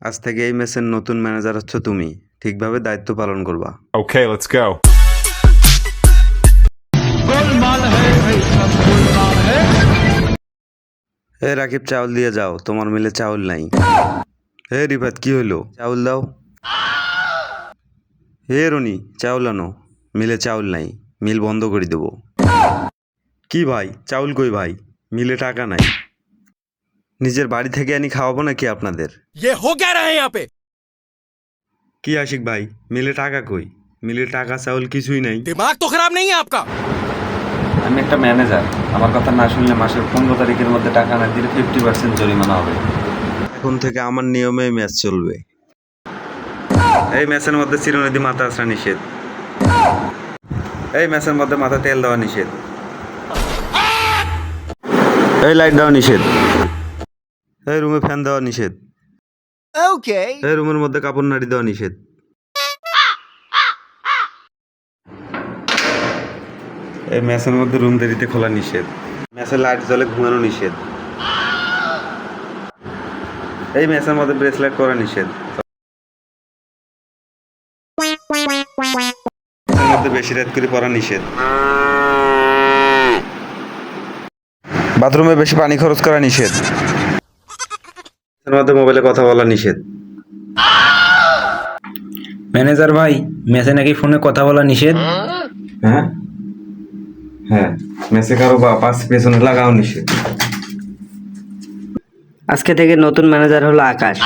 আজ থেকে এই মেসের নতুন ম্যানেজার হচ্ছ তুমি। ঠিকভাবে দায়িত্ব পালন করবা। Okay, let's go. হে রাকিব, চাউল দিয়ে যাও, তোমার মিলে চাউল নাই। হে রিফাত, কি হইলো? চাউল দাও। হে রনি, চাউল আনো, মিলে চাউল নাই, মিল বন্ধ করে দেবো। কি ভাই, চাউল কই ভাই? মিলে টাকা নাই। নিজের বাড়ি থেকে আনি খাওয়াবো নাকি আপনাদের? ये हो क्या रहा है यहाँ पे? কি আশিক ভাই, মিলে টাকা কই? মিলে টাকা চাউল কিছুই নাই। दिमाग तो खराब नहीं है आपका? আমি একটা ম্যানেজার, আমার কথা না শুনলে মাসের 15 তারিখের মধ্যে টাকা না দিলে 50% জরিমানা হবে। এখন থেকে আমার নিয়মে ম্যাচ চলবে। এই ম্যাচের মধ্যে চিরুনি মাথা আসা নিষেধ। এই ম্যাচের মধ্যে মাথা তেল দেওয়া নিষেধ। এই লাইট দেওয়া নিষেধ। এই রুমে ফ্যান দেওয়া নিষেধ। Okay. এই রুমের মধ্যে কাপড় নাড়ি দেওয়া নিষেধ। এই ম্যাচের মধ্যে রুম দেরিতে খোলা নিষেধ। ম্যাচের লাইট জ্বলে ঘুমানো নিষেধ। এই ম্যাচের মধ্যে ব্রেসলেট করা নিষেধ। ম্যাচের মধ্যে বেশি রাত করে পড়া নিষেধ। বাথরুমে বেশি পানি খরচ করা নিষেধ। ম্যাচের মধ্যে মোবাইলে কথা বলা নিষেধ। ম্যানেজার ভাই, মেসে নাকি ফোনে কথা বলা নিষেধ। হ্যাঁ হ্যাঁ, মেসে কারো পাশ পেছনে লাগাও নিষেধ। আজকে থেকে নতুন ম্যানেজার হলো আকাশ।